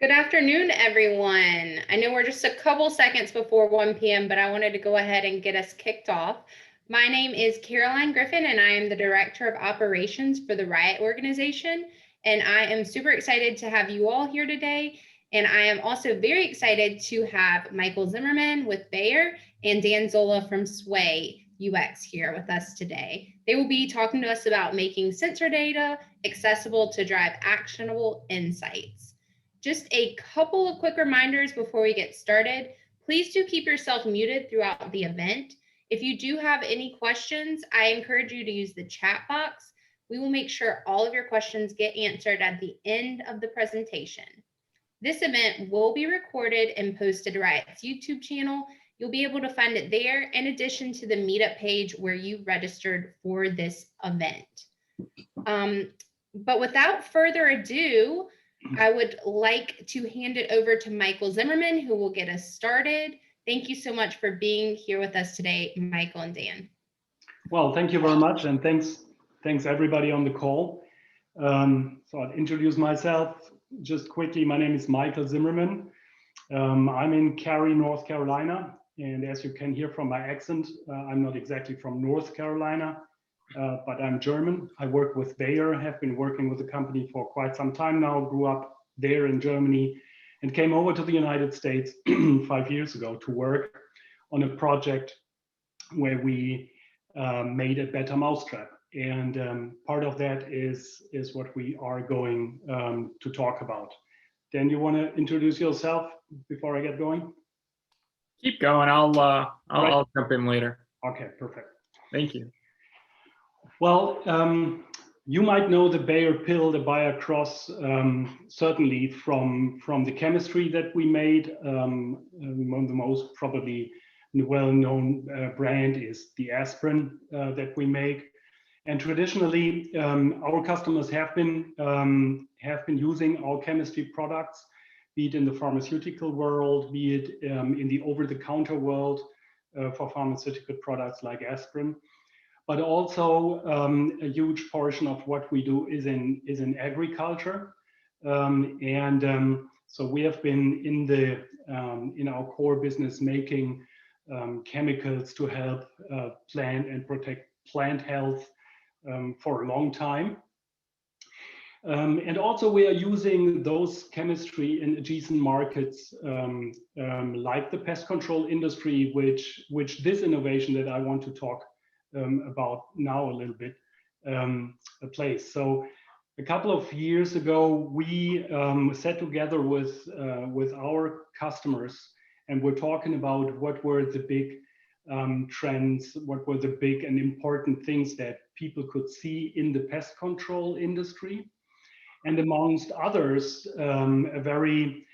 Good afternoon, everyone. I know we're just a couple seconds before 1 p.m., but I wanted to go ahead and get us kicked off. My name is Caroline Griffin, and I am the Director of Operations for the Riot organization. And I am super excited to have you all here today. And I am also very excited to have Michael Zimmerman with Bayer and Dan Zola from Sway UX here with us today. They will be talking to us about making sensor data accessible to drive actionable insights. Just a couple of quick reminders before we get started. Please do keep yourself muted throughout the event. If you do have any questions, I encourage you to use the chat box. We will make sure all of your questions get answered at the end of the presentation. This event will be recorded and posted to Riot's YouTube channel. You'll be able to find it there in addition to the meetup page where you registered for this event. But without further ado, I would like to hand it over to Michael Zimmerman, who will get us started. Thank you so much for being here with us today, Michael and Dan. Well, thank you very much, and thanks everybody on the call. So I'll introduce myself just quickly. My name is Michael Zimmerman. I'm in Cary, North Carolina, and as you can hear from my accent, I'm not exactly from North Carolina, but I'm German. I work with Bayer, have been working with the company for quite some time now, grew up there in Germany, and came over to the United States 5 years ago to work on a project where we made a better mousetrap. And part of that is what we are going to talk about. Dan, you want to introduce yourself before I get going? Keep going. I'll jump in later. Okay, perfect. Thank you. Well, you might know the Bayer pill, the Bayer Cross, certainly from the chemistry that we made. One of the most probably well-known brand is the aspirin that we make. And traditionally, our customers have been using our chemistry products, be it in the pharmaceutical world, be it in the over-the-counter world for pharmaceutical products like aspirin. But also a huge portion of what we do is in agriculture, so we have been in our core business making chemicals to help plant and protect plant health for a long time. And also we are using those chemistry in adjacent markets like the pest control industry, which this innovation that I want to talk about now a little bit plays. So a couple of years ago, we sat together with our customers and we're talking about what were the big trends, what were the big and important things that people could see in the pest control industry. And amongst others, a very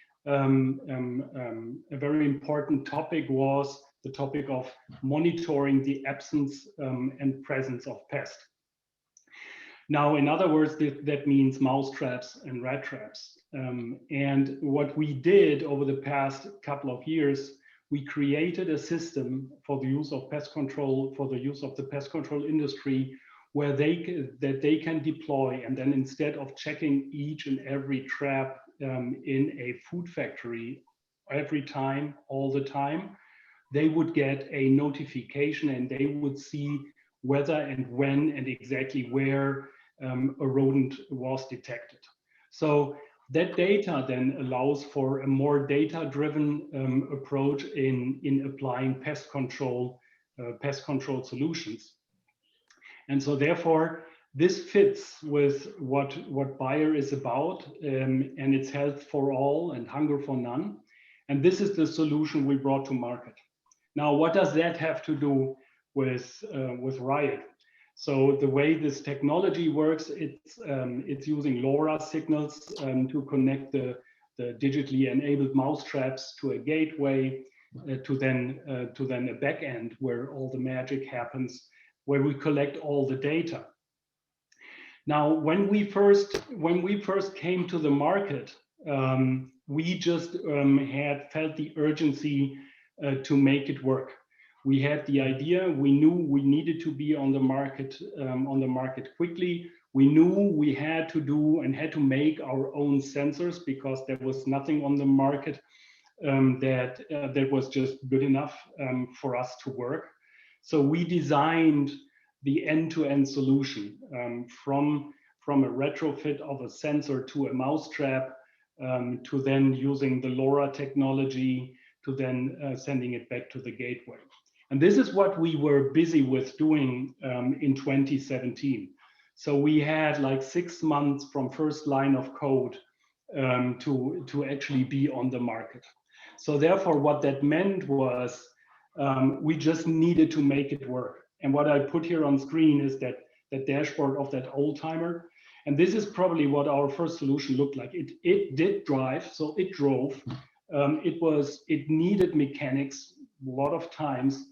important topic was the topic of monitoring the absence and presence of pests. Now, in other words, that means mouse traps and rat traps. And what we did over the past couple of years, we created a system for the use of pest control, for the use of the pest control industry, where they can deploy, and then instead of checking each and every trap in a food factory every time, all the time, they would get a notification and they would see whether and when and exactly where a rodent was detected. So that data then allows for a more data-driven approach in applying pest control solutions. And so therefore, this fits with what Bayer is about, and it's health for all and hunger for none. And this is the solution we brought to market. Now, what does that have to do with Riot? So the way this technology works, it's using LoRa signals to connect the digitally enabled mousetraps to a gateway, to then a back end where all the magic happens, where we collect all the data. Now, when we first came to the market, we just had felt the urgency to make it work. We had the idea, we knew we needed to be on the market quickly. We knew we had to do and had to make our own sensors because there was nothing on the market that was just good enough for us to work. So we designed the end-to-end solution from a retrofit of a sensor to a mousetrap, to then using the LoRa technology, to then sending it back to the gateway. And this is what we were busy with doing in 2017. So we had like 6 months from first line of code to actually be on the market. So therefore, what that meant was we just needed to make it work. And what I put here on screen is that dashboard of that old timer. And this is probably what our first solution looked like. It did drive, so it drove. It needed mechanics a lot of times.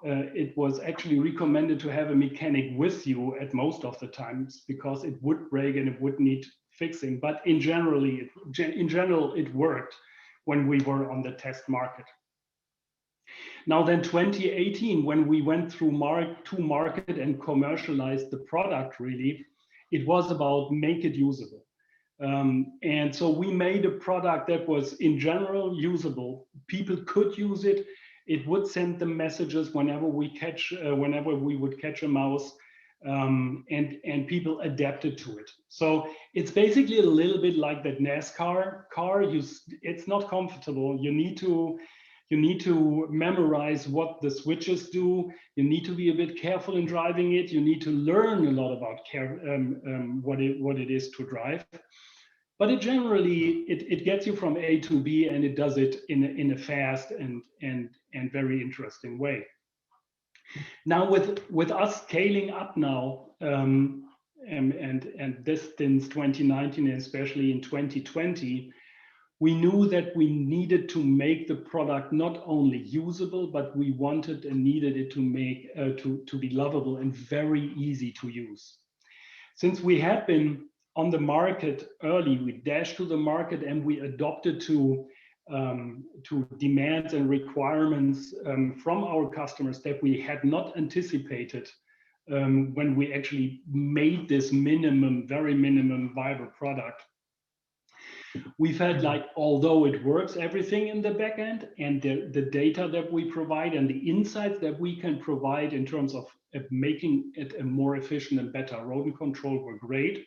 It was actually recommended to have a mechanic with you at most of the times because it would break and it would need fixing. But in general, it worked when we were on the test market. Now then 2018, when we went through to market and commercialized the product, really, it was about make it usable. And so we made a product that was in general usable. People could use it. It would send the messages whenever we would catch a mouse, and people adapted to it. So it's basically a little bit like that NASCAR car. It's not comfortable. You need to memorize what the switches do. You need to be a bit careful in driving it. You need to learn a lot about what it is to drive. But it generally gets you from A to B, and it does it in a fast and very interesting way. Now with us scaling up now, and this since 2019, and especially in 2020, we knew that we needed to make the product not only usable, but we wanted and needed it to make to be lovable and very easy to use. Since we had been on the market early, we dashed to the market and we adopted to demands and requirements from our customers that we had not anticipated when we actually made this very minimum viable product. We felt like, although it works everything in the back end and the data that we provide and the insights that we can provide in terms of making it a more efficient and better rodent control were great,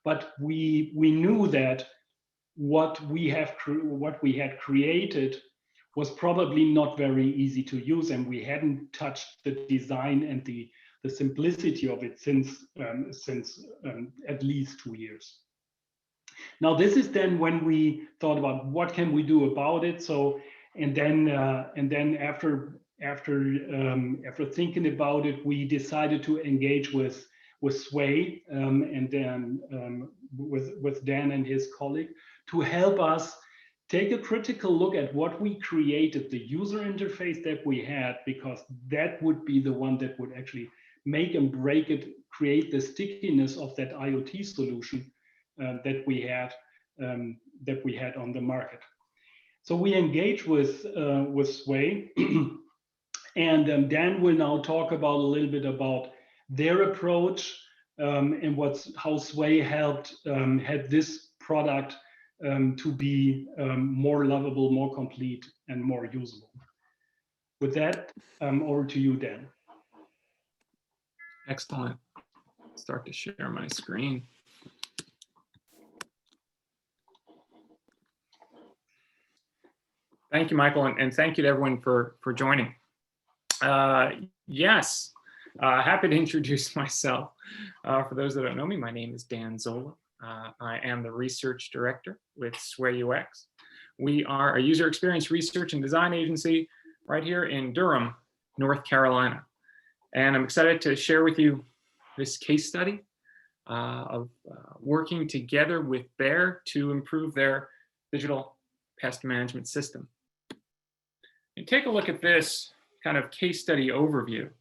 but we knew that what we had created was probably not very easy to use, and we hadn't touched the design and the simplicity of it since at least 2 years. Now this is then when we thought about what can we do about it. So and then after thinking about it, we decided to engage with Sway and then with Dan and his colleague to help us take a critical look at what we created, the user interface that we had, because that would be the one that would actually make and break it, create the stickiness of that IoT solution that we had on the market. So we engaged with Sway, and Dan will now talk about a little bit about their approach and how Sway helped had this product to be more lovable, more complete, and more usable. With that, over to you, Dan. Excellent. Start to share my screen. Thank you, Michael, and thank you to everyone for joining. Yes, happy to introduce myself. For those that don't know me, my name is Dan Zola. I am the research director with Sway UX. We are a user experience research and design agency right here in Durham, North Carolina. And I'm excited to share with you this case study of working together with Bayer to improve their digital pest management system. And take a look at this kind of case study overview. It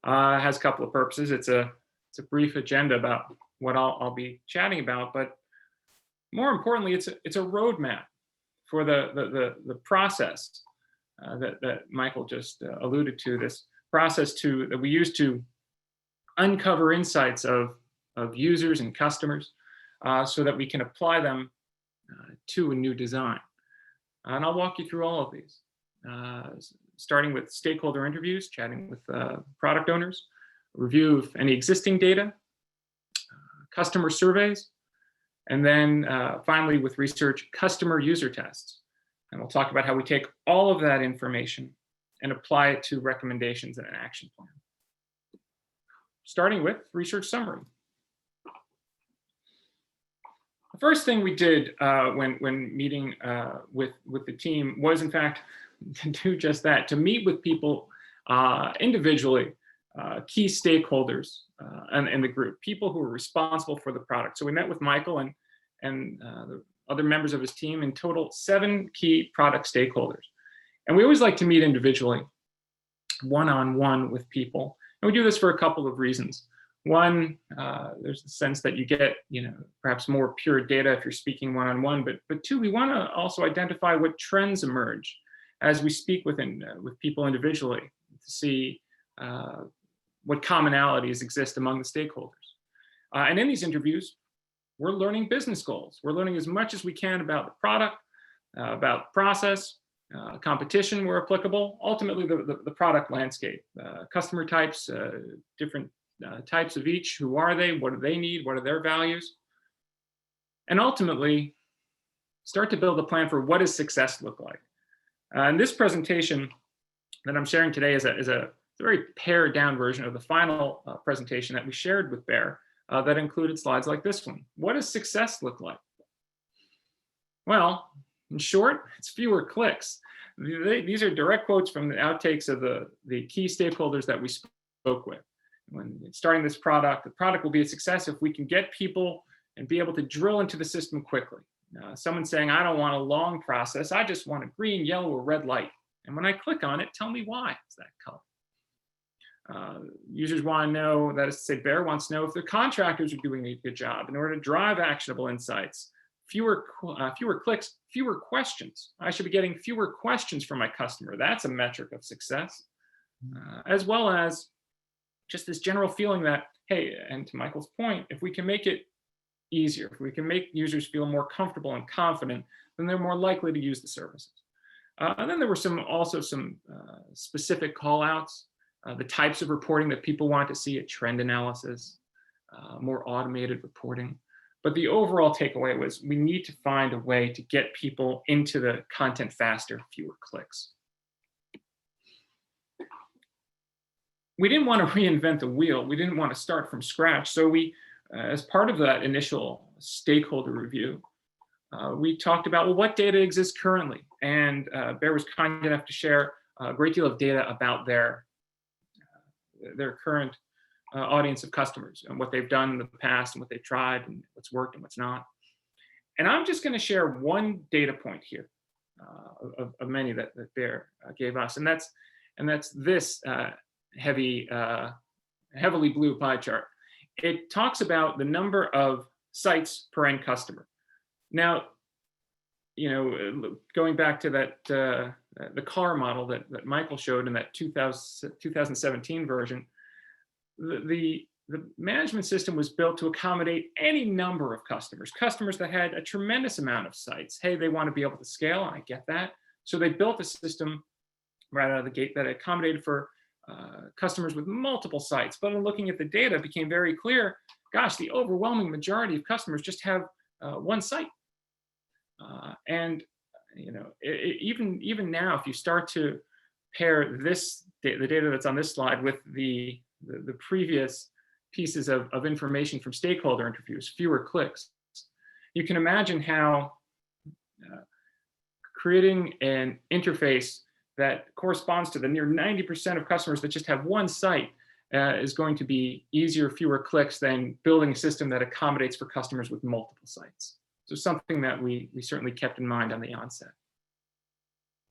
has a couple of purposes. It's a brief agenda about what I'll be chatting about, but more importantly, it's a roadmap for the process that Michael just alluded to. This process that we use to uncover insights of of users and customers so that we can apply them to a new design. And I'll walk you through all of these, starting with stakeholder interviews, chatting with product owners, review of any existing data, customer surveys, and then finally with research, customer user tests. And we'll talk about how we take all of that information and apply it to recommendations and an action plan. Starting with research summary. The first thing we did when meeting with the team was, in fact, to do just that, to meet with people individually, key stakeholders in the group, people who were responsible for the product. So we met with Michael and the other members of his team, in total 7 key product stakeholders. And we always like to meet individually, one-on-one with people. And we do this for a couple of reasons. One, there's the sense that you get, perhaps more pure data if you're speaking one-on-one, but two, we want to also identify what trends emerge as we speak with people individually to see what commonalities exist among the stakeholders. And in these interviews, we're learning business goals. We're learning as much as we can about the product, about process, competition where applicable, ultimately the product landscape, customer types, different types of each, who are they, what do they need, what are their values, and ultimately start to build a plan for what does success look like. And this presentation that I'm sharing today is a very pared down version of the final presentation that we shared with Bear that included slides like this one. What does success look like? Well, in short, it's fewer clicks. These are direct quotes from the outtakes of the key stakeholders that we spoke with. When starting this product, the product will be a success if we can get people and be able to drill into the system quickly. Someone saying, I don't want a long process, I just want a green, yellow, or red light. And when I click on it, tell me why it's that color. Users want to know, that is to say, Bear wants to know if the contractors are doing a good job in order to drive actionable insights. Fewer clicks, fewer questions. I should be getting fewer questions from my customer. That's a metric of success. As well as just this general feeling that, hey, and to Michael's point, if we can make it easier, if we can make users feel more comfortable and confident, then they're more likely to use the services. And then there were also some specific call outs, the types of reporting that people want to see, a trend analysis, more automated reporting. But the overall takeaway was we need to find a way to get people into the content faster, fewer clicks. We didn't want to reinvent the wheel. We didn't want to start from scratch. So we, as part of that initial stakeholder review, we talked about, well, what data exists currently? And Bear was kind enough to share a great deal of data about their current audience of customers and what they've done in the past and what they've tried and what's worked and what's not. And I'm just going to share one data point here of many that Bear gave us, and that's this heavily blue pie chart. It talks about the number of sites per end customer. Now, going back to that the car model that Michael showed in that 2017 version, the management system was built to accommodate any number of customers that had a tremendous amount of sites. Hey, they want to be able to scale, I get that. So they built a system right out of the gate that accommodated for customers with multiple sites. But in looking at the data, it became very clear, gosh, the overwhelming majority of customers just have one site. And even now, if you start to pair the data that's on this slide with the previous pieces of information from stakeholder interviews, fewer clicks, you can imagine how creating an interface that corresponds to the near 90% of customers that just have one site is going to be easier, fewer clicks than building a system that accommodates for customers with multiple sites. So something that we certainly kept in mind on the onset.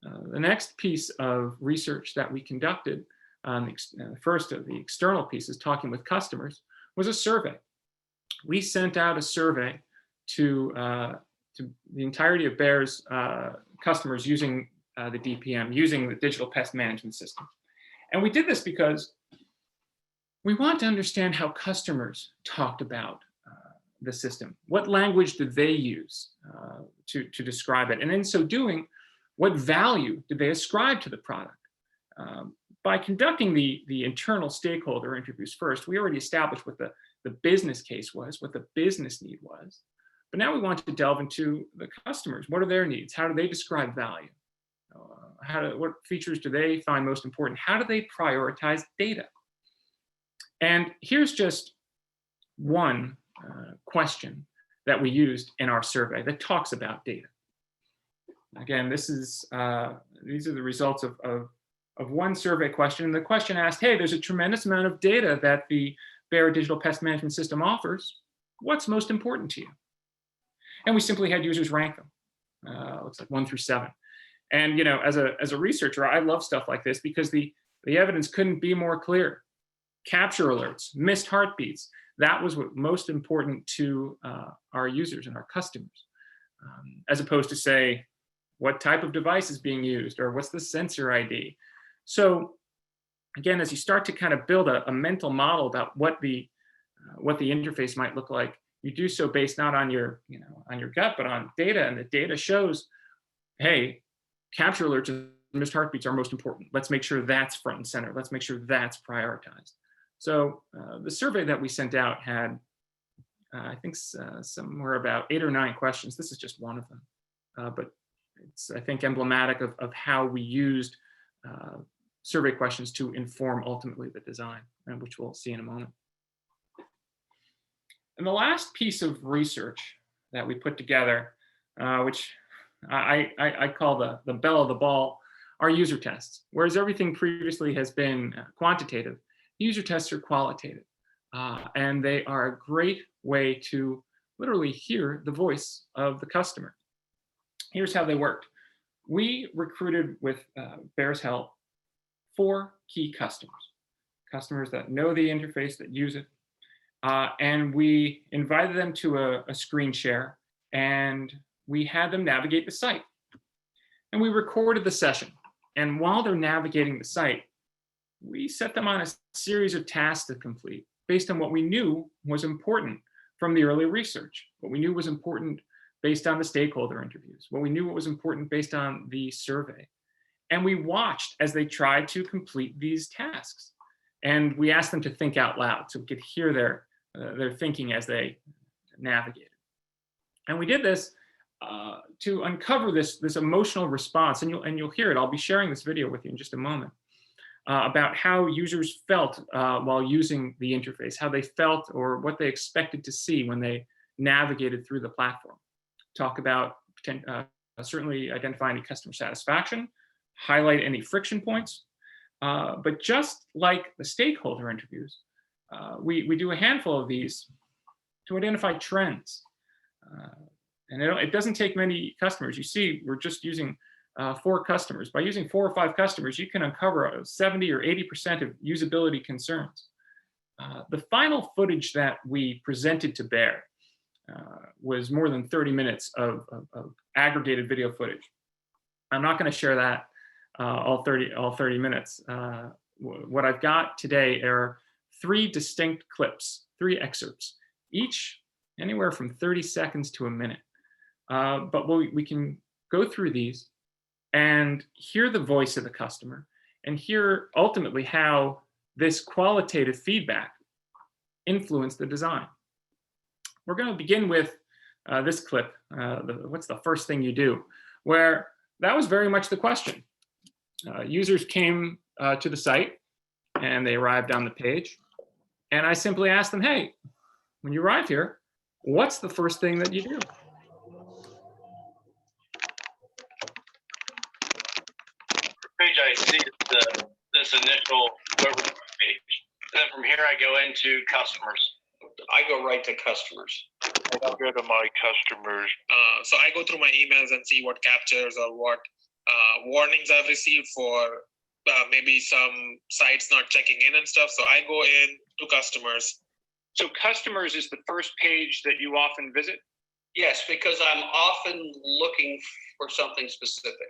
The next piece of research that we conducted, the first of the external pieces, talking with customers, was a survey. We sent out a survey to the entirety of Bear's customers using the DPM, using the Digital Pest Management system. And we did this because We want to understand how customers talked about the system. What language did they use to describe it? And in so doing, what value did they ascribe to the product? By conducting the internal stakeholder interviews first, we already established what the business case was, what the business need was. But now we want to delve into the customers. What are their needs? How do they describe value? What features do they find most important? How do they prioritize data? And here's just one question that we used in our survey that talks about data. Again, these are the results of one survey question. And the question asked, hey, there's a tremendous amount of data that the Bayer Digital Pest Management System offers. What's most important to you? And we simply had users rank them. Looks like 1 through 7. And as a researcher, I love stuff like this because the evidence couldn't be more clear. Capture alerts, missed heartbeats. That was what most important to our users and our customers, as opposed to say, what type of device is being used or what's the sensor ID. So again, as you start to kind of build a mental model about what the interface might look like, you do so based not on your gut, but on data, and the data shows, hey, capture alerts and missed heartbeats are most important. Let's make sure that's front and center. Let's make sure that's prioritized. So the survey that we sent out had, I think, somewhere about 8 or 9 questions. This is just one of them, but it's, I think, emblematic of how we used survey questions to inform ultimately the design, which we'll see in a moment. And the last piece of research that we put together, which I call the belle of the ball, are user tests. Whereas everything previously has been quantitative, user tests are qualitative. And they are a great way to literally hear the voice of the customer. Here's how they worked. We recruited, with Bayer's help, 4 key customers that know the interface, that use it. And we invited them to a screen share, and we had them navigate the site. And we recorded the session. And while they're navigating the site, we set them on a series of tasks to complete based on what we knew was important from the early research, what we knew was important based on the stakeholder interviews, what we knew what was important based on the survey. And we watched as they tried to complete these tasks. And we asked them to think out loud so we could hear their thinking as they navigated. And we did this to uncover this emotional response. And you'll hear it. I'll be sharing this video with you in just a moment about how users felt while using the interface, how they felt or what they expected to see when they navigated through the platform. Talk about certainly identify any customer satisfaction, highlight any friction points. But just like the stakeholder interviews, we do a handful of these to identify trends. And it doesn't take many customers. You see, we're just using 4 customers. By using 4 or 5 customers, you can uncover 70 or 80% of usability concerns. The final footage that we presented to Bayer was more than 30 minutes of aggregated video footage. I'm not going to share that all 30 minutes. What I've got today are 3 distinct clips, 3 excerpts, each anywhere from 30 seconds to a minute. But we can go through these and hear the voice of the customer and hear ultimately how this qualitative feedback influenced the design. We're going to begin with this clip, what's the first thing you do, where that was very much the question. Users came to the site and they arrived on the page. And I simply asked them, hey, when you arrive here, what's the first thing that you do? Page I see this initial overview page. Then from here I go into customers. I go right to customers. I go to my customers. So I go through my emails and see what captures or what warnings I've received for maybe some sites not checking in and stuff. So I go in to customers. So customers is the first page that you often visit? Yes, because I'm often looking for something specific.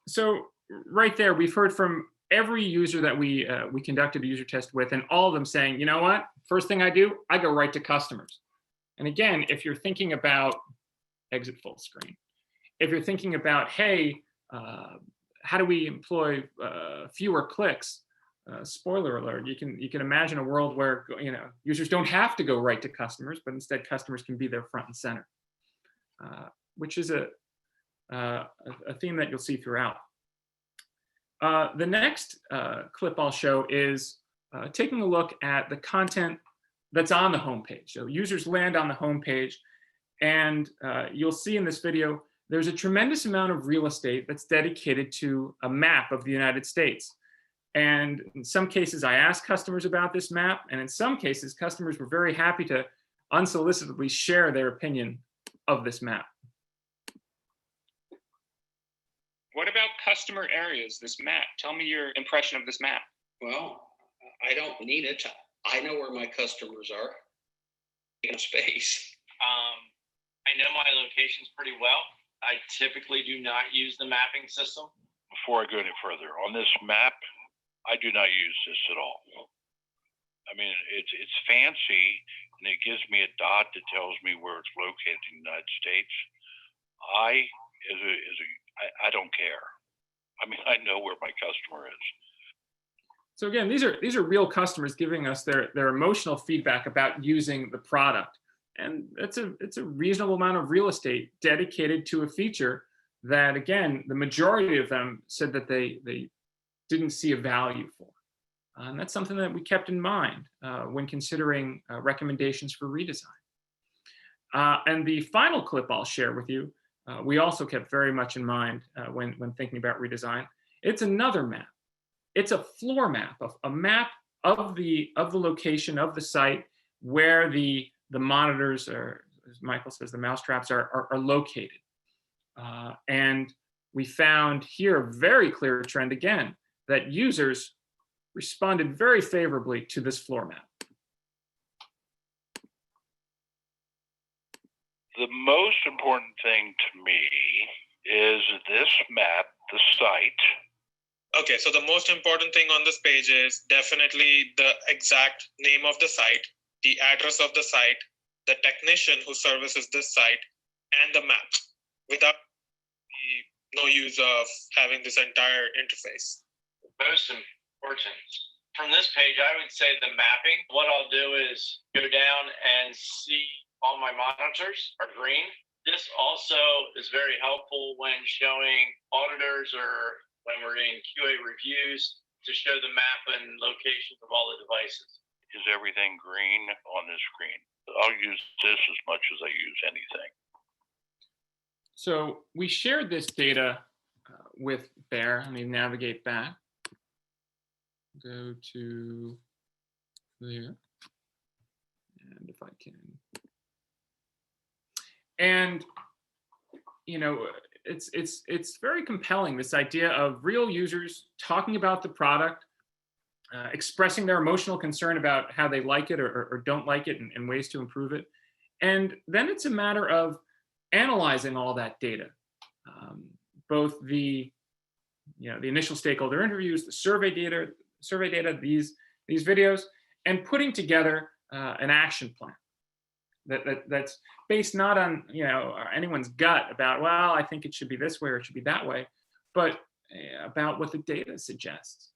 So right there, we've heard from every user that we conducted a user test with, and all of them saying, you know what, first thing I do, I go right to customers. And again, if you're thinking about exit full screen, if you're thinking about, hey, how do we employ fewer clicks? Spoiler alert, you can imagine a world where users don't have to go right to customers, but instead customers can be there front and center, which is a theme that you'll see throughout. The next clip I'll show is taking a look at the content that's on the homepage. So users land on the homepage, and you'll see in this video, there's a tremendous amount of real estate that's dedicated to a map of the United States. And in some cases, I asked customers about this map, and in some cases, customers were very happy to unsolicitedly share their opinion of this map. What about customer areas, this map? Tell me your impression of this map. Well, I don't need it. I know where my customers are in space. I know my locations pretty well. I typically do not use the mapping system. Before I go any further, on this map, I do not use this at all. I mean, it's fancy, and it gives me a dot that tells me where it's located in the United States. I don't care. I mean, I know where my customer is. So again, these are real customers giving us their emotional feedback about using the product. And it's a reasonable amount of real estate dedicated to a feature that, again, the majority of them said that they didn't see a value for. And that's something that we kept in mind when considering recommendations for redesign. And the final clip I'll share with you, we also kept very much in mind when thinking about redesign. It's another map. It's a floor map, a map of the location of the site where the monitors, or as Michael says, the mousetraps are located. And we found here a very clear trend again, that users responded very favorably to this floor map. The most important thing to me is this map, the site. Okay, so the most important thing on this page is definitely the exact name of the site, the address of the site, the technician who services this site, and the map, without no use of having this entire interface. Most important. From this page, I would say the mapping. What I'll do is go down and see all my monitors are green. This also is very helpful when showing auditors or when we're in QA reviews to show the map and locations of all the devices. Is everything green on this screen? I'll use this as much as I use anything. So we shared this data with Bear. Let me navigate back. Go to there. And if I can. And, it's very compelling, this idea of real users talking about the product, expressing their emotional concern about how they like it or don't like it and ways to improve it. And then it's a matter of analyzing all that data, both the initial stakeholder interviews, the survey data, these videos, and putting together an action plan that's based not on anyone's gut about, well, I think it should be this way or it should be that way, but about what the data suggests.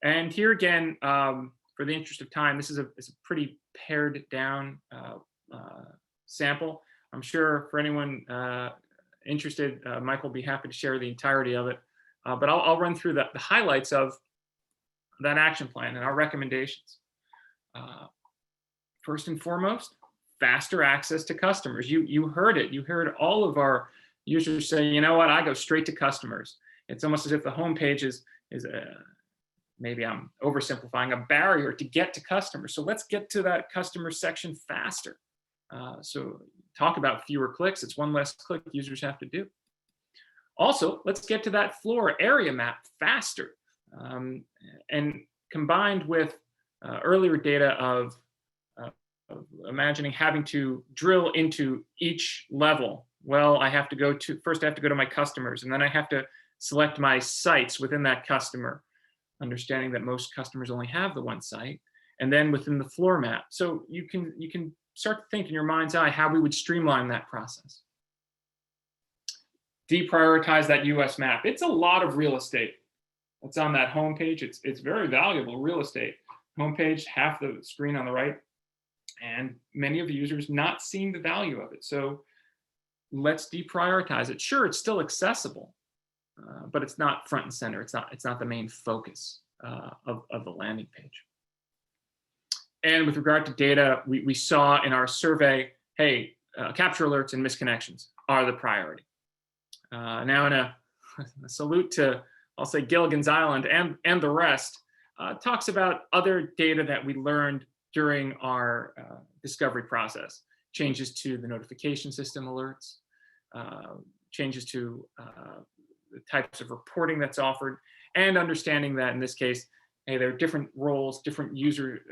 And here again, for the interest of time, this is a pretty pared down sample. I'm sure for anyone interested, Mike will be happy to share the entirety of it. But I'll run through the highlights of that action plan and our recommendations. First and foremost, faster access to customers. You heard it. You heard all of our users say, you know what, I go straight to customers. It's almost as if the homepage is maybe I'm oversimplifying, a barrier to get to customers. So let's get to that customer section faster. So talk about fewer clicks. It's one less click users have to do. Also, let's get to that floor area map faster. And combined with earlier data of imagining having to drill into each level. Well, first I have to go to my customers, and then I have to select my sites within that customer. understanding that most customers only have the one site, and then within the floor map. So you can start to think in your mind's eye how we would streamline that process. Deprioritize that US map. It's a lot of real estate that's on that homepage. It's very valuable real estate. Homepage, half the screen on the right, and many of the users not seeing the value of it. So let's deprioritize it. Sure, it's still accessible, but it's not front and center. It's not the main focus of the landing page. And with regard to data, we saw in our survey, hey, capture alerts and misconnections are the priority. Now in a salute to, I'll say, Gilligan's Island and the rest, talks about other data that we learned during our discovery process. Changes to the notification system alerts, changes to the types of reporting that's offered, and understanding that in this case, hey, there are different roles, different user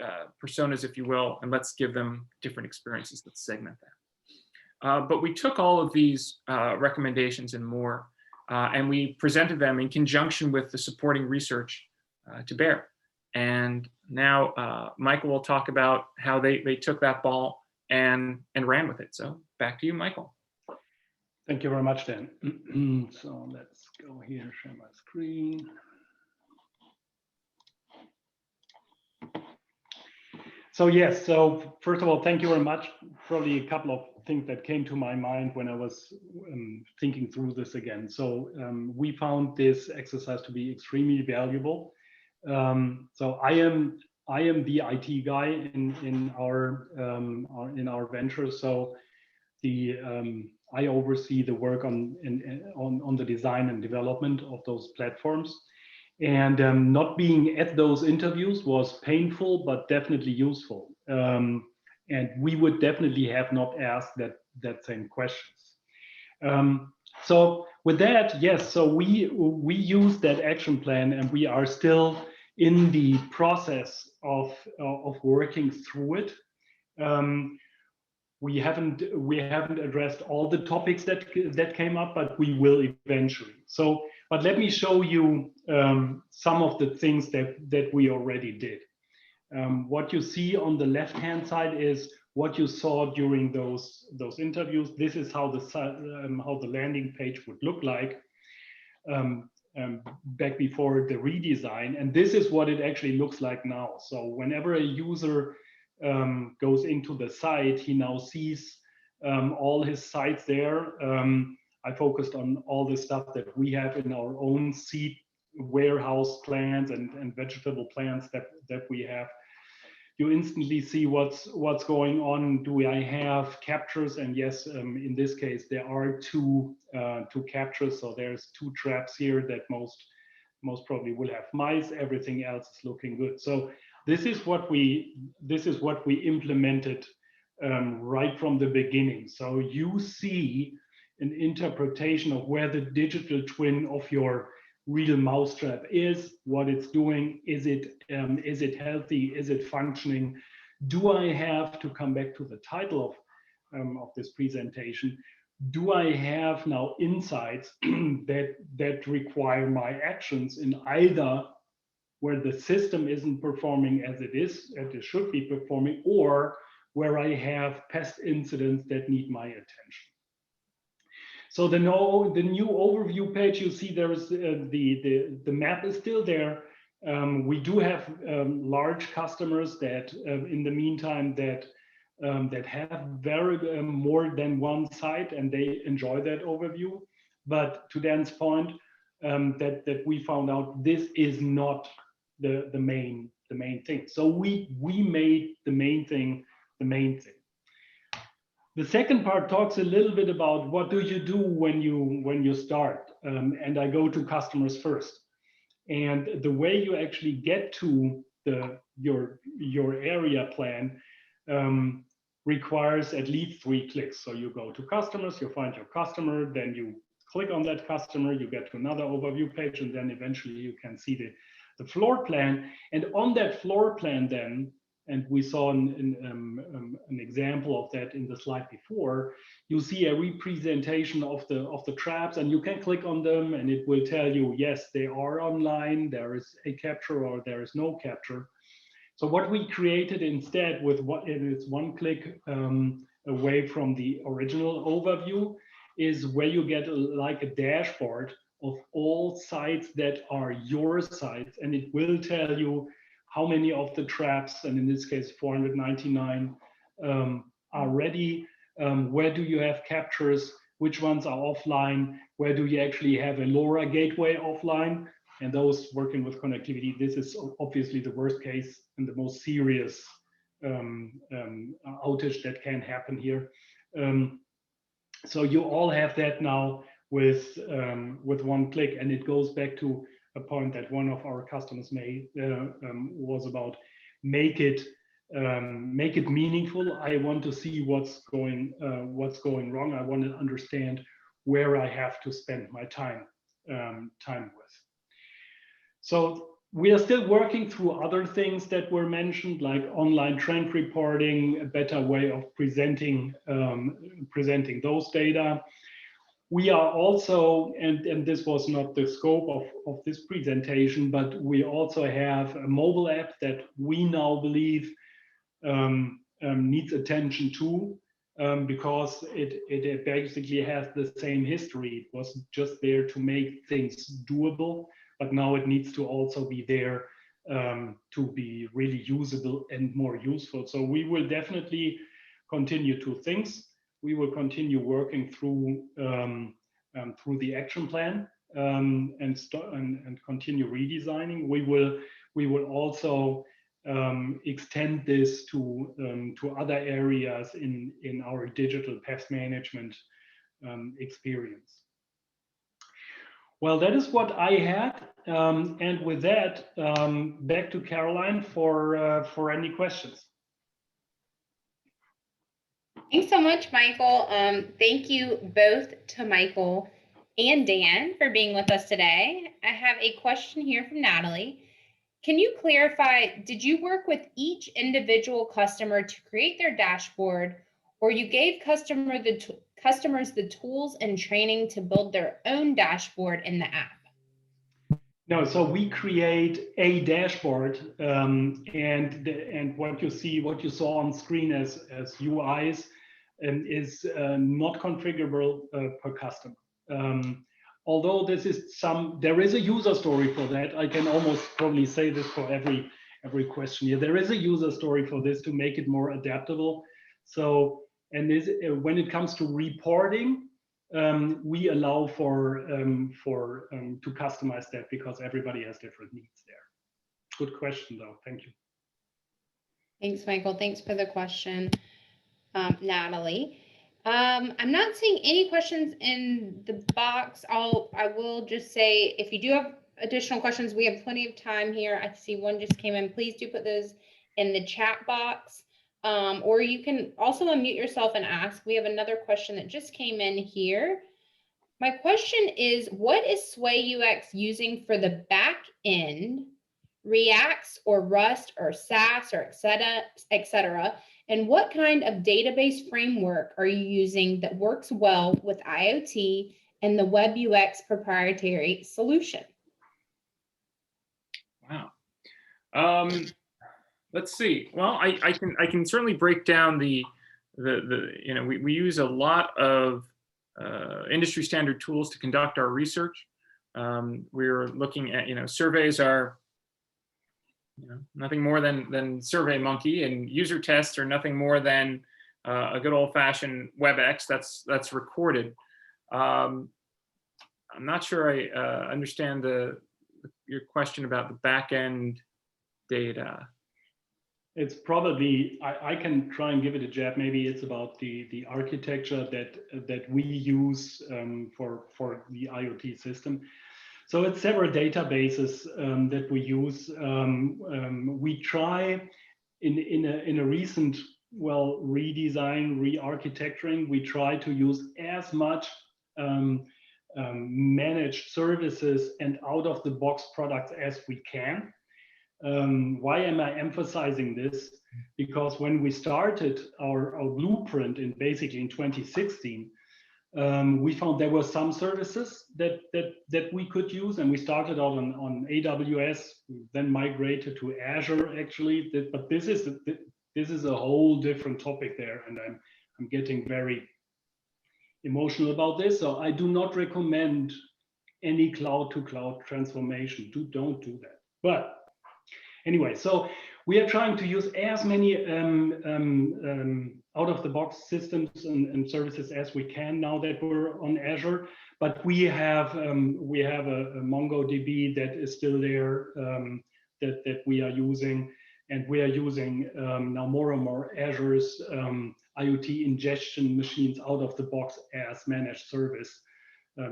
personas, if you will, and let's give them different experiences. Let's segment that. But we took all of these recommendations and more, and we presented them in conjunction with the supporting research to bear. And now Michael will talk about how they took that ball and ran with it. So back to you, Michael. Thank you very much, Dan. So let's go here, share my screen. So yes, so first of all, thank you very much. Probably a couple of things that came to my mind when I was thinking through this again. So we found this exercise to be extremely valuable. So I am the IT guy in our venture. So I oversee the work on the design and development of those platforms. And not being at those interviews was painful, but definitely useful. And we would definitely have not asked that same questions. So with that, yes, so we use that action plan, and we are still in the process of working through it. We haven't addressed all the topics that came up, but we will eventually. So, but let me show you some of the things that we already did. What you see on the left-hand side is what you saw during those interviews. This is how the landing page would look like back before the redesign, and this is what it actually looks like now. So whenever a user goes into the site, he now sees all his sites there. I focused on all the stuff that we have in our own seed warehouse plans and vegetable plants that we have. You instantly see what's going on. Do I have captures? And yes, in this case, there are two captures. So there's 2 traps here that most probably will have mice. Everything else is looking good. So this is what we implemented right from the beginning. So you see an interpretation of where the digital twin of your real mousetrap is, what it's doing. Is it healthy? Is it functioning? Do I have to come back to the title of this presentation? Do I have now insights that require my actions in either where the system isn't performing as it should be performing, or where I have pest incidents that need my attention? So the new overview page, you see there is the map is still there. We do have large customers that in the meantime that have very more than one site, and they enjoy that overview. But to Dan's point, that we found out this is not the main thing. So we made the main thing the main thing. The second part talks a little bit about what do you do when you start, and I go to customers first. And the way you actually get to your area plan requires at least 3 clicks. So you go to customers, you find your customer, then you click on that customer, you get to another overview page, and then eventually you can see the floor plan. And on that floor plan, then and we saw an example of that in the slide before, you see a representation of the traps, and you can click on them and it will tell you, yes, they are online, there is a capture or there is no capture. So what we created instead with what it is one click away from the original overview is where you get like a dashboard of all sites that are your sites, and it will tell you how many of the traps, and in this case 499, are ready, where do you have captures, which ones are offline, where do you actually have a LoRa gateway offline, and those working with connectivity. This is obviously the worst case and the most serious outage that can happen here. So you all have that now with one click, and it goes back to a point that one of our customers made was about make it meaningful. I want to see what's going wrong. I want to understand where I have to spend my time with. So we are still working through other things that were mentioned, like online trend reporting, a better way of presenting those data. We are also, and this was not the scope of this presentation, but we also have a mobile app that we now believe needs attention too, because it basically has the same history. It was just there to make things doable, but now it needs to also be there to be really usable and more useful. So we will definitely continue two things. We will continue working through the action plan and continue redesigning. We will also extend this to other areas in our digital pest management experience. Well, that is what I had, and with that, back to Caroline for any questions. Thanks so much, Michael. Thank you both to Michael and Dan for being with us today. I have a question here from Natalie. Can you clarify, did you work with each individual customer to create their dashboard, or you gave customers the tools and training to build their own dashboard in the app? No, so we create a dashboard, and what you saw on screen as UIs is not configurable per customer. Although there is a user story for that. I can almost probably say this for every question here. There is a user story for this to make it more adaptable. So, and when it comes to reporting, we allow to customize that because everybody has different needs there. Good question, though. Thank you. Thanks, Michael. Thanks for the question, Natalie. I'm not seeing any questions in the box. I will just say, if you do have additional questions, we have plenty of time here. I see one just came in. Please do put those in the chat box. Or you can also unmute yourself and ask. We have another question that just came in here. My question is, what is Sway UX using for the back end, Reacts or Rust or SAS or et cetera? And what kind of database framework are you using that works well with IoT and the Web UX proprietary solution? Wow. Let's see. Well, I can certainly break down we use a lot of industry standard tools to conduct our research. We're looking at, surveys are nothing more than SurveyMonkey, and user tests are nothing more than a good old-fashioned WebEx that's recorded. I'm not sure I understand your question about the back-end data. It's probably, I can try and give it a jab. Maybe it's about the architecture that we use for the IoT system. So it's several databases that we use. We try in a recent redesign, re-architecturing, we try to use as much managed services and out-of-the-box products as we can. Why am I emphasizing this? Because when we started our blueprint basically in 2016, we found there were some services that we could use, and we started out on AWS, then migrated to Azure actually. But this is a whole different topic there, and I'm getting very emotional about this. So I do not recommend any cloud to cloud transformation. Don't do that. But anyway, so we are trying to use as many out of the box systems and services as we can now that we're on Azure. But we have a MongoDB that is still there, that we are using, and we are using now more and more Azure's IoT ingestion machines out of the box as managed service.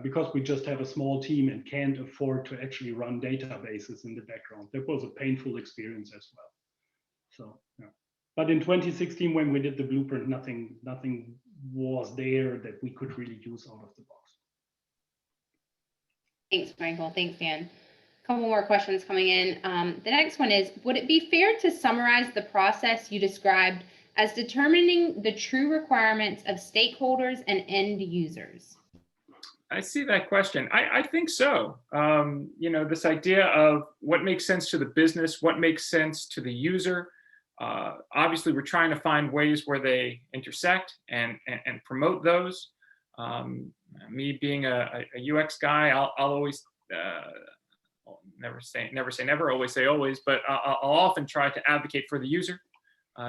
Because we just have a small team and can't afford to actually run databases in the background. That was a painful experience as well. So, yeah. But in 2016, when we did the blueprint, nothing was there that we could really use out of the box. Thanks, Michael. Thanks, Dan. A couple more questions coming in. The next one is, would it be fair to summarize the process you described as determining the true requirements of stakeholders and end users? I see that question. I think so. You know, this idea of what makes sense to the business, what makes sense to the user. Obviously, we're trying to find ways where they intersect and promote those. Me being a UX guy, I'll always never say never, always say always, but I'll often try to advocate for the user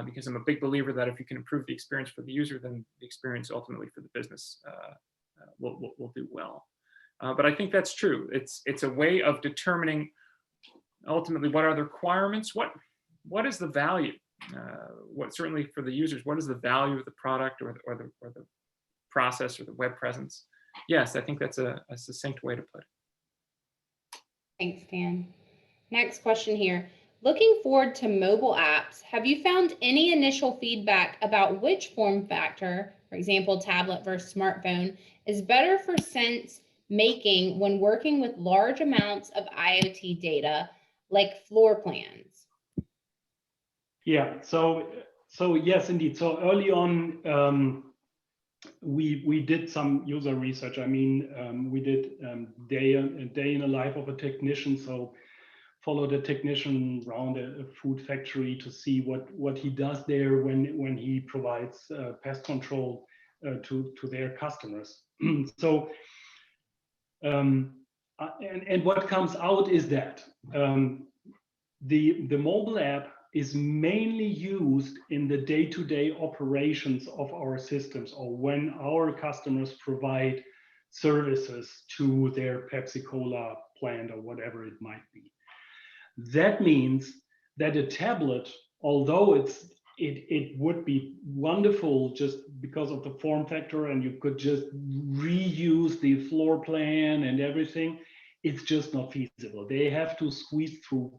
because I'm a big believer that if you can improve the experience for the user, then the experience ultimately for the business will do well. But I think that's true. It's a way of determining ultimately what are the requirements, what is the value, what certainly for the users, what is the value of the product or the process or the web presence. Yes, I think that's a succinct way to put it. Thanks, Dan. Next question here. Looking forward to mobile apps, have you found any initial feedback about which form factor, for example, tablet versus smartphone, is better for sense making when working with large amounts of IoT data like floor plans? Yeah, so yes, indeed. So early on, we did some user research. I mean, we did a day in the life of a technician. So followed a technician around a food factory to see what he does there when he provides pest control to their customers. So and what comes out is that the mobile app is mainly used in the day-to-day operations of our systems, or when our customers provide services to their Pepsi Cola plant or whatever it might be. That means that a tablet, although it would be wonderful just because of the form factor and you could just reuse the floor plan and everything, it's just not feasible. They have to squeeze through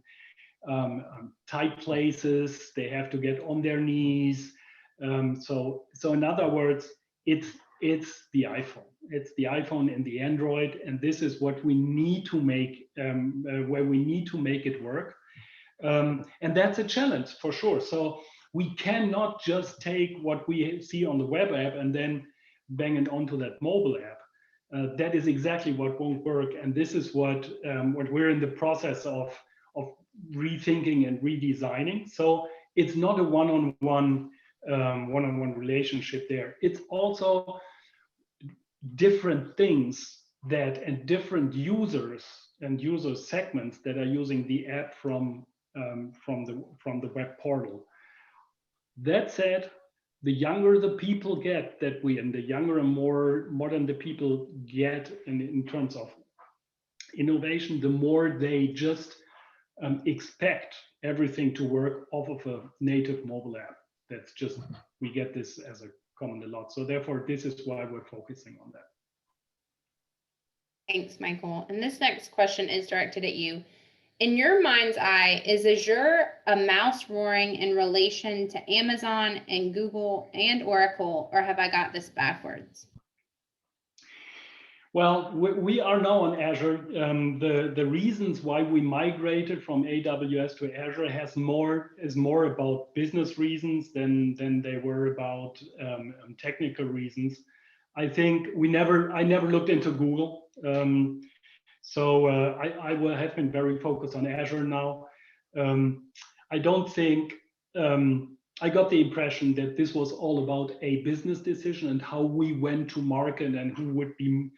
tight places. They have to get on their knees. So in other words, it's the iPhone. It's the iPhone and the Android, and this is what we need to make, where we need to make it work. And that's a challenge for sure. So we cannot just take what we see on the web app and then bang it onto that mobile app. That is exactly what won't work. And this is what we're in the process of rethinking and redesigning. So it's not a one-on-one relationship there. It's also different things and different users and user segments that are using the app from the web portal. That said, the younger the people get and the younger and more modern the people get in terms of innovation, the more they just expect everything to work off of a native mobile app. That's just, we get this as a common a lot. So therefore, this is why we're focusing on that. Thanks, Michael. And this next question is directed at you. In your mind's eye, is Azure a mouse roaring in relation to Amazon and Google and Oracle, or have I got this backwards? Well, we are now on Azure. The reasons why we migrated from AWS to Azure is more about business reasons than they were about technical reasons. I think I never looked into Google, so I will have been very focused on Azure now. I don't think I got the impression that this was all about a business decision and how we went to market and who would be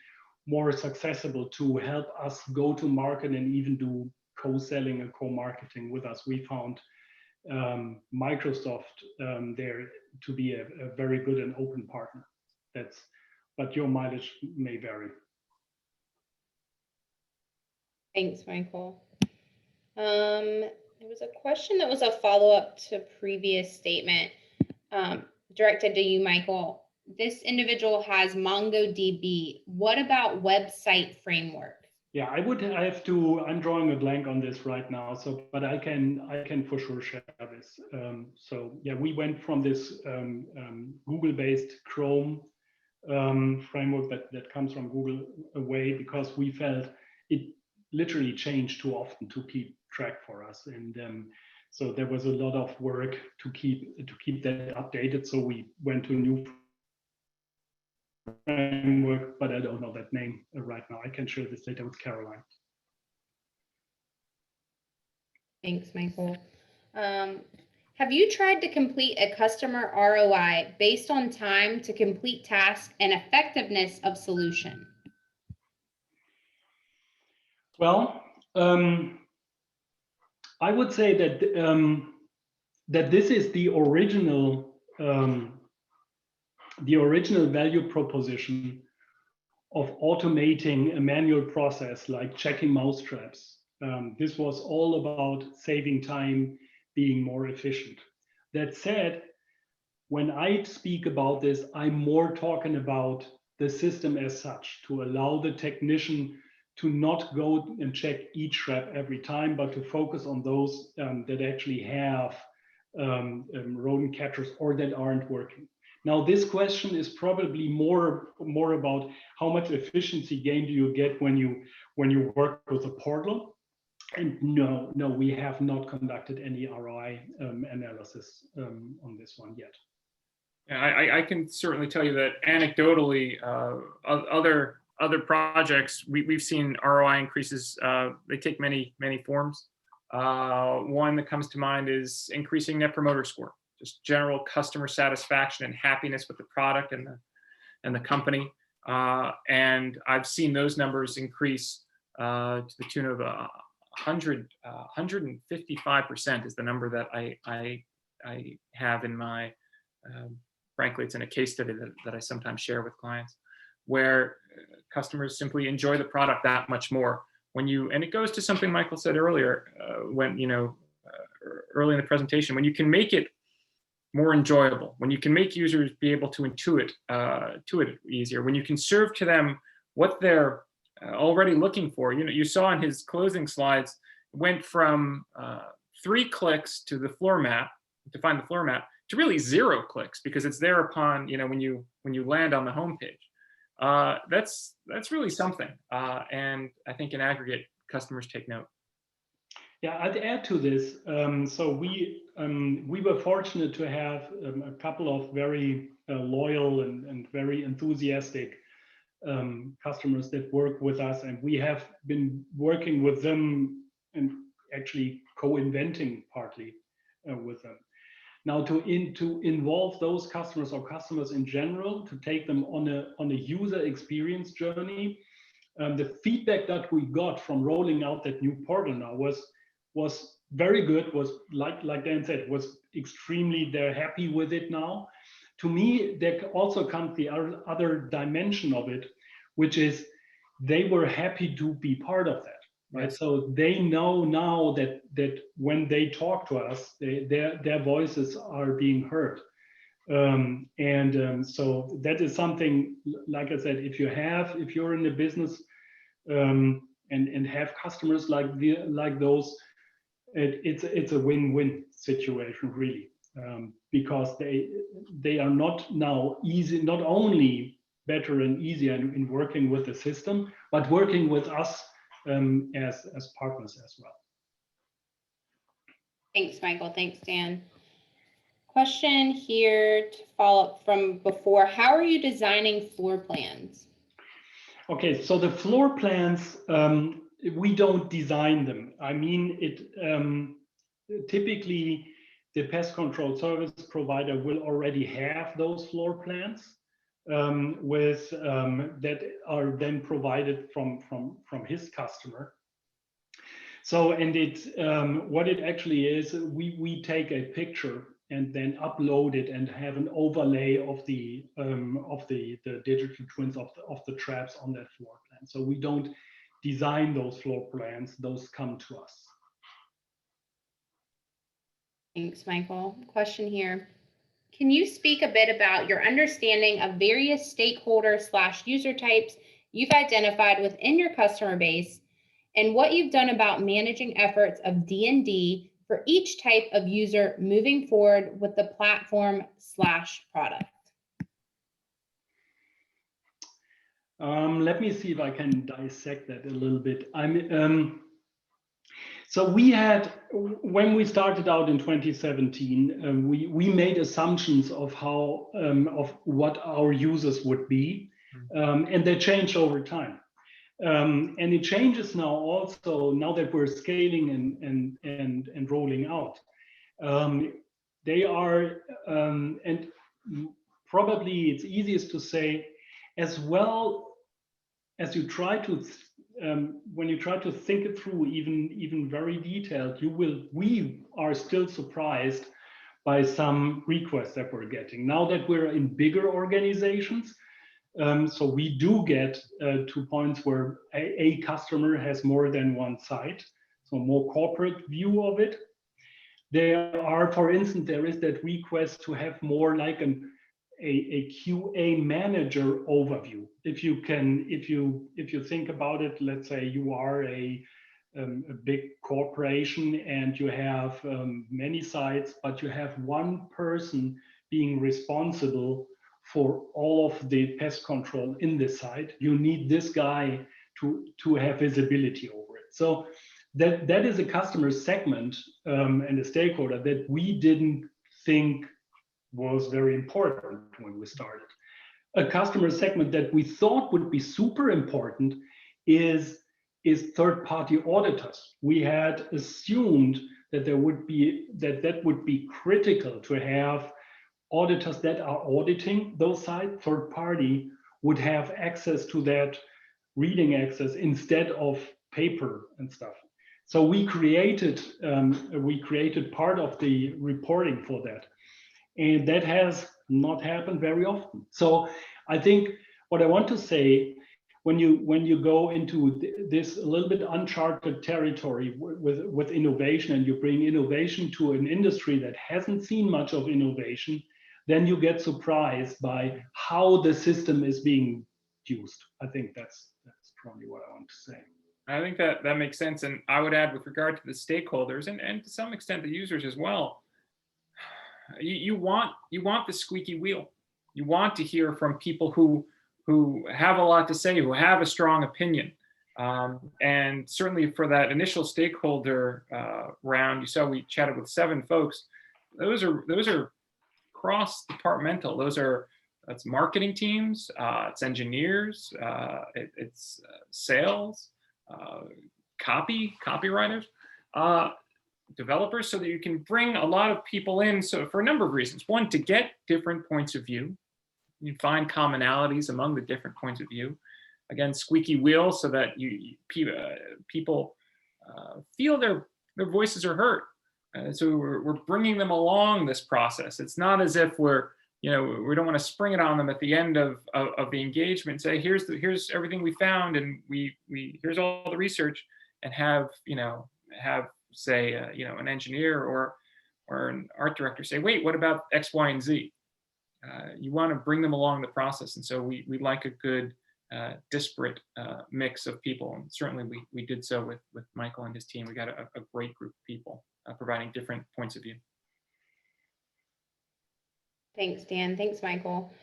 more accessible to help us go to market and even do co-selling and co-marketing with us. We found Microsoft there to be a very good and open partner. But your mileage may vary. Thanks, Michael. There was a question that was a follow-up to previous statement directed to you, Michael. This individual has MongoDB. What about website framework? Yeah, I'm drawing a blank on this right now. But I can for sure share this. So yeah, we went from this Google-based Chrome framework that comes from Google away because we felt it literally changed too often to keep track for us. And so there was a lot of work to keep that updated. So we went to a new framework, but I don't know that name right now. I can share this later with Caroline. Thanks, Michael. Have you tried to complete a customer ROI based on time to complete task and effectiveness of solution? Well, I would say that that this is the original value proposition of automating a manual process like checking mousetraps. This was all about saving time, being more efficient. That said, when I speak about this, I'm more talking about the system as such, to allow the technician to not go and check each trap every time, but to focus on those that actually have rodent catchers or that aren't working. Now, this question is probably more about how much efficiency gain do you get when you work with a portal. And no, we have not conducted any ROI analysis on this one yet. I can certainly tell you that anecdotally, other projects we've seen ROI increases. They take many forms. One that comes to mind is increasing Net Promoter Score, just general customer satisfaction and happiness with the product and the company. And I've seen those numbers increase to the tune of 155% is the number that I have in my, frankly, it's in a case study that I sometimes share with clients, where customers simply enjoy the product that much more. And it goes to something Michael said earlier, early in the presentation, when you can make it more enjoyable, when you can make users be able to intuit it easier, when you can serve to them what they're already looking for. You saw in his closing slides, went from 3 clicks to the floor map, to find the floor map, to really 0 clicks, because it's there upon, when you land on the homepage. That's really something. And I think in aggregate, customers take note. Yeah, I'd add to this. So we were fortunate to have a couple of very loyal and very enthusiastic customers that work with us, and we have been working with them and actually co-inventing partly with them. Now, to involve those customers or customers in general, to take them on a user experience journey, the feedback that we got from rolling out that new portal now was very good. Was like Dan said, was extremely, they're happy with it now. To me, there also comes the other dimension of it, which is they were happy to be part of that, right? So they know now that when they talk to us, their voices are being heard. So that is something, like I said, if you're in the business and have customers like those, it's a win-win situation, really. Because they are not now not only better and easier in working with the system, but working with us as partners as well. Thanks, Michael. Thanks, Dan. Question here to follow up from before. How are you designing floor plans? Okay, so the floor plans, we don't design them. I mean, typically the pest control service provider will already have those floor plans that are then provided from his customer. So, and what it actually is, we take a picture and then upload it and have an overlay of the digital twins of the traps on that floor plan. So we don't design those floor plans; those come to us. Thanks, Michael. Question here. Can you speak a bit about your understanding of various stakeholder/user types you've identified within your customer base and what you've done about managing efforts of D&D for each type of user moving forward with the platform/product? Let me see if I can dissect that a little bit. So we had, when we started out in 2017, we made assumptions of what our users would be, and they changed over time. And it changes now also, now that we're scaling and rolling out. They are, and probably it's easiest to say, as well as you try to, when you try to think it through even very detailed, we are still surprised by some requests that we're getting. Now that we're in bigger organizations, so we do get to points where a customer has more than one site, so more corporate view of it. There are, for instance, there is that request to have more like a QA manager overview. If you think about it, let's say you are a big corporation and you have many sites, but you have one person being responsible for all of the pest control in the site. You need this guy to have visibility over it. So that is a customer segment and a stakeholder that we didn't think was very important when we started. A customer segment that we thought would be super important is third-party auditors. We had assumed that that would be critical to have auditors that are auditing those sites. Third party would have access to that reading access instead of paper and stuff. So we created part of the reporting for that. And that has not happened very often. So I think what I want to say, when you go into this a little bit uncharted territory with innovation, and you bring innovation to an industry that hasn't seen much of innovation, then you get surprised by how the system is being used. I think that's probably what I want to say. I think that makes sense. And I would add, with regard to the stakeholders and to some extent the users as well, you want the squeaky wheel. You want to hear from people who have a lot to say, who have a strong opinion. And certainly for that initial stakeholder round, you saw we chatted with 7 folks. Those are cross-departmental. That's marketing teams, it's engineers, it's sales, copywriters, developers, so that you can bring a lot of people in. So for a number of reasons. One, to get different points of view. You find commonalities among the different points of view. Again, squeaky wheel, so that people feel their voices are heard. So we're bringing them along this process. It's not as if we don't want to spring it on them at the end of the engagement and say, here's everything we found, and here's all the research, and have say an engineer or an art director say, wait, what about X, Y, and Z? You want to bring them along the process, and so we like a good disparate mix of people, and certainly we did so with Michael and his team. We got a great group of people providing different points of view. Thanks, Dan. Thanks, Michael.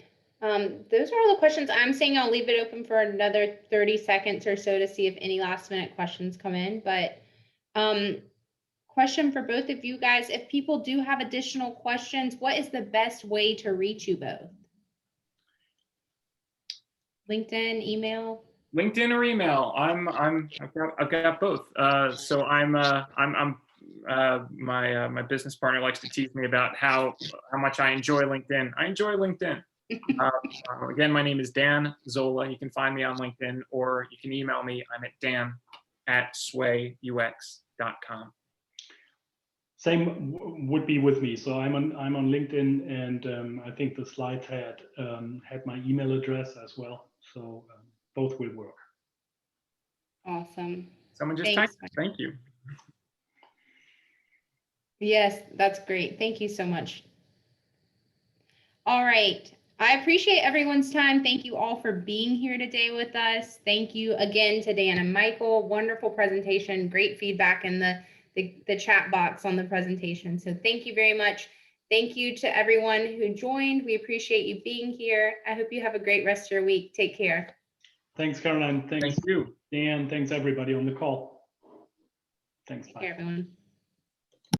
Those are all the questions. I'm saying I'll leave it open for another 30 seconds or so to see if any last minute questions come in. But question for both of you guys, if people do have additional questions, what is the best way to reach you both? LinkedIn, email? LinkedIn or email. I've got both. So my business partner likes to tease me about how much I enjoy LinkedIn. I enjoy LinkedIn. Again, my name is Dan Zola. You can find me on LinkedIn, or you can email me. I'm at dan@swayux.com. Same would be with me. So I'm on LinkedIn, and I think the slides had my email address as well. So both will work. Awesome. Someone just Thanks. typed. Thank you. Yes, that's great. Thank you so much. All right. I appreciate everyone's time. Thank you all for being here today with us. Thank you again to Dan and Michael. Wonderful presentation. Great feedback in the chat box on the presentation. So thank you very much. Thank you to everyone who joined. We appreciate you being here. I hope you have a great rest of your week. Take care. Thanks, Caroline. Thanks, Thank you. Dan. Thanks, everybody on the call. Thanks. Take Bye. care, everyone.